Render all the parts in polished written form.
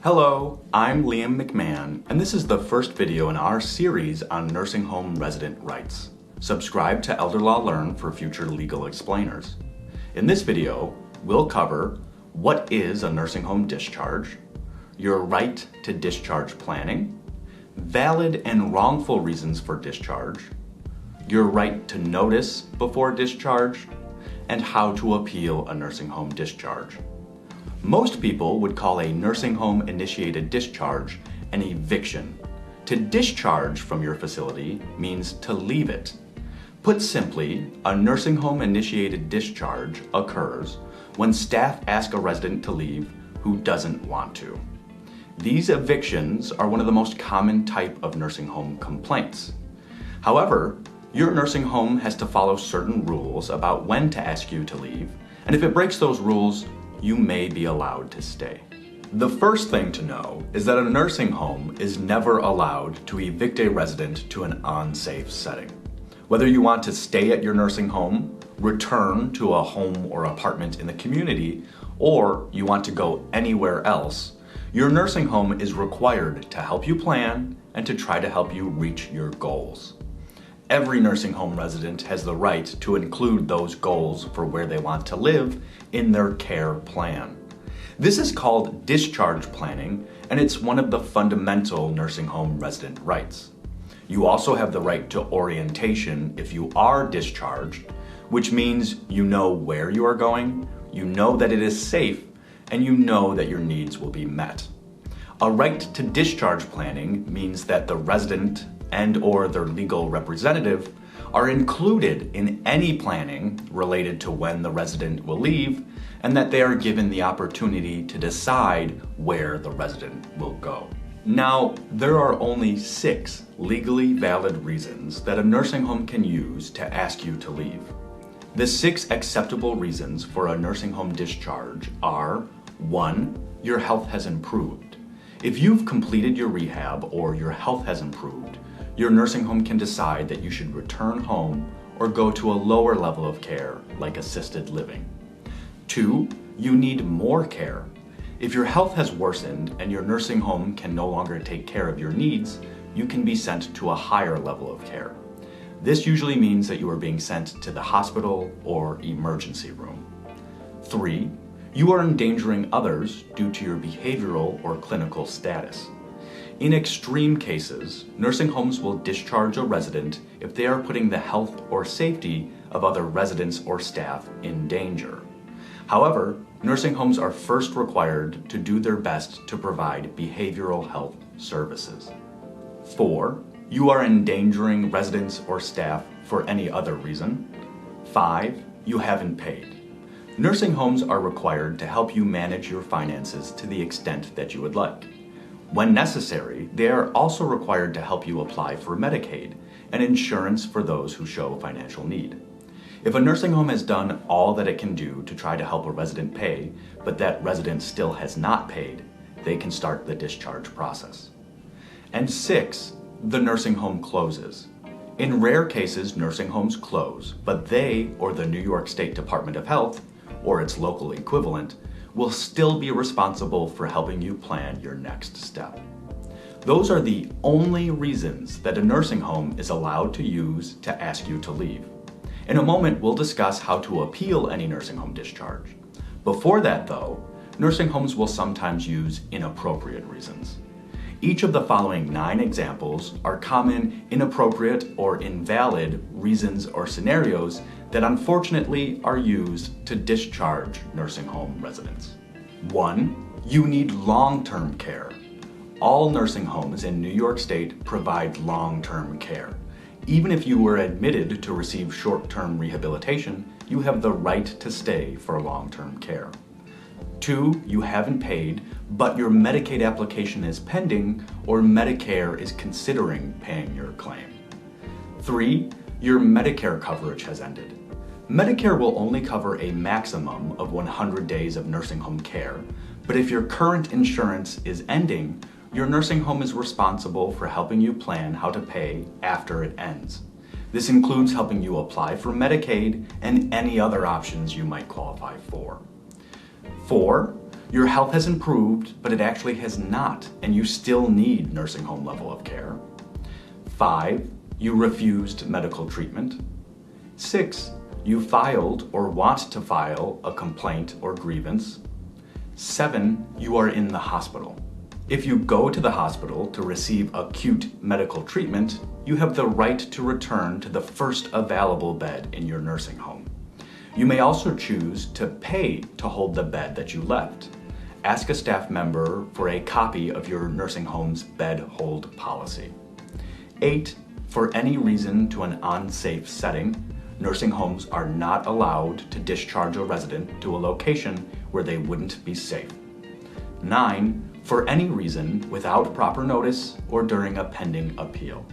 Hello, I'm Liam McMahon, and this is the first video in our series on nursing home resident rights. Subscribe to Elder Law Learn for future legal explainers. In this video, we'll cover what is a nursing home discharge, your right to discharge planning, valid and wrongful reasons for discharge, your right to notice before discharge, and how to appeal a nursing home discharge. Most people would call a nursing home initiated discharge an eviction. To discharge from your facility means to leave it. Put simply, a nursing home initiated discharge occurs when staff ask a resident to leave who doesn't want to. These evictions are one of the most common type of nursing home complaints. However, your nursing home has to follow certain rules about when to ask you to leave, and if it breaks those rules, you may be allowed to stay. The first thing to know is that a nursing home is never allowed to evict a resident to an unsafe setting. Whether you want to stay at your nursing home, return to a home or apartment in the community, or you want to go anywhere else, your nursing home is required to help you plan and to try to help you reach your goals. Every nursing home resident has the right to include those goals for where they want to live in their care plan. This is called discharge planning, and it's one of the fundamental nursing home resident rights. You also have the right to orientation if you are discharged, which means you know where you are going, you know that it is safe, and you know that your needs will be met. A right to discharge planning means that the resident and/or their legal representative are included in any planning related to when the resident will leave, and that they are given the opportunity to decide where the resident will go. Now, there are only 6 legally valid reasons that a nursing home can use to ask you to leave. The 6 acceptable reasons for a nursing home discharge are: 1. Your health has improved. If you've completed your rehab or your health has improved, your nursing home can decide that you should return home or go to a lower level of care, like assisted living. 2, you need more care. If your health has worsened and your nursing home can no longer take care of your needs, you can be sent to a higher level of care. This usually means that you are being sent to the hospital or emergency room. 3, you are endangering others due to your behavioral or clinical status. In extreme cases, nursing homes will discharge a resident if they are putting the health or safety of other residents or staff in danger. However, nursing homes are first required to do their best to provide behavioral health services. 4, you are endangering residents or staff for any other reason. 5, you haven't paid. Nursing homes are required to help you manage your finances to the extent that you would like. When necessary, they are also required to help you apply for Medicaid, an insurance for those who show financial need. If a nursing home has done all that it can do to try to help a resident pay, but that resident still has not paid, they can start the discharge process. And 6, the nursing home closes. In rare cases, nursing homes close, but they, or the New York State Department of Health, or its local equivalent, will still be responsible for helping you plan your next step. Those are the only reasons that a nursing home is allowed to use to ask you to leave. In a moment, we'll discuss how to appeal any nursing home discharge. Before that, though, nursing homes will sometimes use inappropriate reasons. Each of the following 9 examples are common inappropriate or invalid reasons or scenarios that unfortunately are used to discharge nursing home residents. 1, you need long-term care. All nursing homes in New York State provide long-term care. Even if you were admitted to receive short-term rehabilitation, you have the right to stay for long-term care. 2, you haven't paid, but your Medicaid application is pending or Medicare is considering paying your claim. 3, your Medicare coverage has ended. Medicare will only cover a maximum of 100 days of nursing home care, but if your current insurance is ending, your nursing home is responsible for helping you plan how to pay after it ends. This includes helping you apply for Medicaid and any other options you might qualify for. 4, Your health has improved, but it actually has not, and you still need nursing home level of care. 5. You refused medical treatment. 6. You filed or want to file a complaint or grievance. 7. You are in the hospital. If you go to the hospital to receive acute medical treatment, you have the right to return to the first available bed in your nursing home. You may also choose to pay to hold the bed that you left. Ask a staff member for a copy of your nursing home's bed hold policy. 8. For any reason to an unsafe setting, nursing homes are not allowed to discharge a resident to a location where they wouldn't be safe. 9. For any reason without proper notice or during a pending appeal.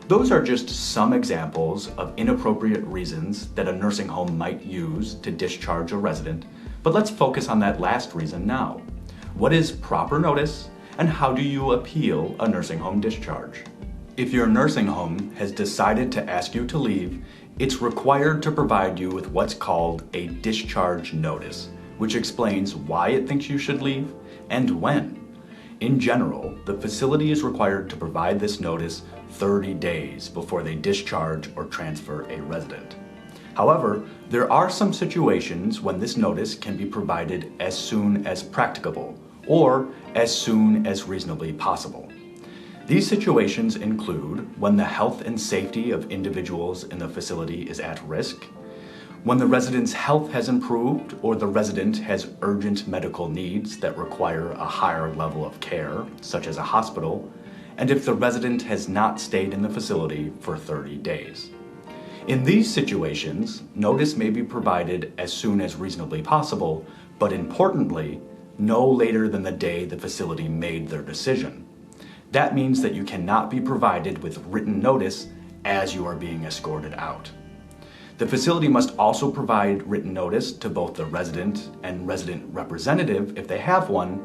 Those are just some examples of inappropriate reasons that a nursing home might use to discharge a resident, but let's focus on that last reason now. What is proper notice, and how do you appeal a nursing home discharge? If your nursing home has decided to ask you to leave, it's required to provide you with what's called a discharge notice, which explains why it thinks you should leave and when. In general, the facility is required to provide this notice 30 days before they discharge or transfer a resident. However, there are some situations when this notice can be provided as soon as practicable or as soon as reasonably possible. These situations include when the health and safety of individuals in the facility is at risk, when the resident's health has improved or the resident has urgent medical needs that require a higher level of care, such as a hospital, and if the resident has not stayed in the facility for 30 days. In these situations, notice may be provided as soon as reasonably possible, but importantly, no later than the day the facility made their decision. That means that you cannot be provided with written notice as you are being escorted out. The facility must also provide written notice to both the resident and resident representative if they have one,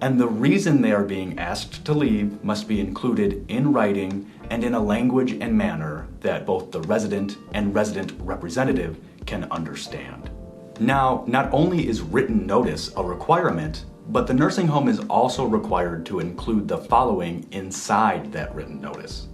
and the reason they are being asked to leave must be included in writing and in a language and manner that both the resident and resident representative can understand. Now, not only is written notice a requirement, but the nursing home is also required to include the following inside that written notice.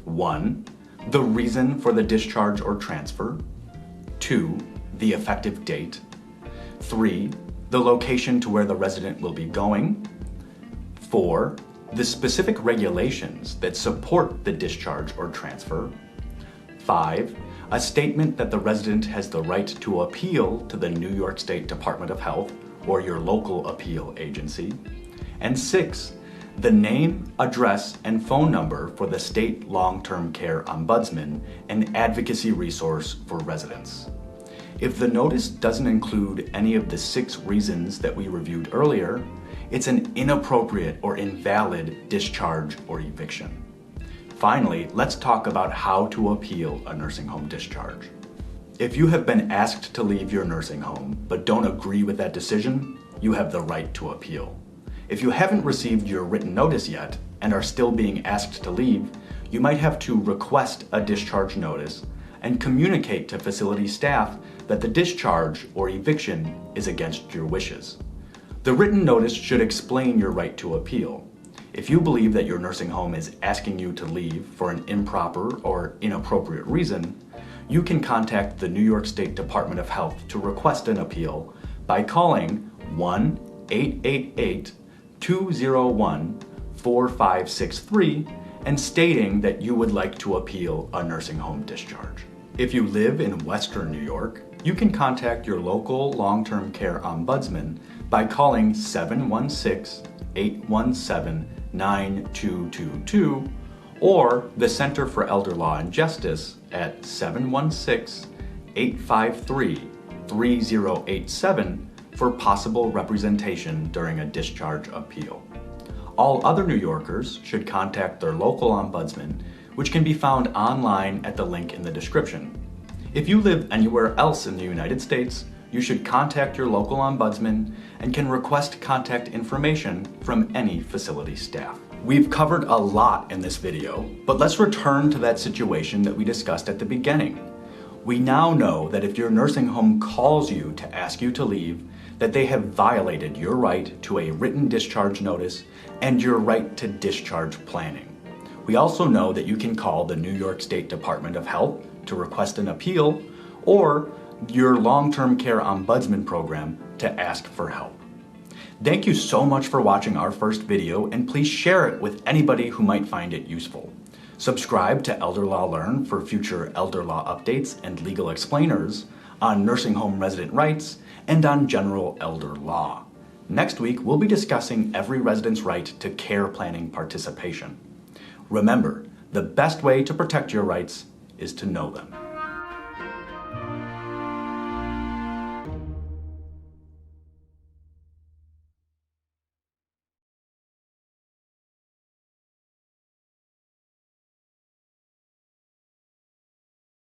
1. The reason for the discharge or transfer. 2. The effective date. 3. The location to where the resident will be going. 4. The specific regulations that support the discharge or transfer. 5. A statement that the resident has the right to appeal to the New York State Department of Health or your local appeal agency. And 6. The name, address, and phone number for the State Long-Term Care Ombudsman, an advocacy resource for residents. If the notice doesn't include any of the 6 reasons that we reviewed earlier, it's an inappropriate or invalid discharge or eviction. Finally, let's talk about how to appeal a nursing home discharge. If you have been asked to leave your nursing home but don't agree with that decision, you have the right to appeal. If you haven't received your written notice yet and are still being asked to leave, you might have to request a discharge notice and communicate to facility staff that the discharge or eviction is against your wishes. The written notice should explain your right to appeal. If you believe that your nursing home is asking you to leave for an improper or inappropriate reason, you can contact the New York State Department of Health to request an appeal by calling 1-888-201-4563 and stating that you would like to appeal a nursing home discharge. If you live in Western New York, you can contact your local long-term care ombudsman by calling 716-817-9222 or the Center for Elder Law and Justice at 716-853-3087 for possible representation during a discharge appeal. All other New Yorkers should contact their local ombudsman, which can be found online at the link in the description. If you live anywhere else in the United States, you should contact your local ombudsman and can request contact information from any facility staff. We've covered a lot in this video, but let's return to that situation that we discussed at the beginning. We now know that if your nursing home calls you to ask you to leave, that they have violated your right to a written discharge notice and your right to discharge planning. We also know that you can call the New York State Department of Health to request an appeal or your long-term care ombudsman program to ask for help. Thank you so much for watching our first video, and please share it with anybody who might find it useful. Subscribe to Elder Law Learn for future elder law updates and legal explainers on nursing home resident rights and on general elder law. Next week, we'll be discussing every resident's right to care planning participation. Remember, the best way to protect your rights is to know them.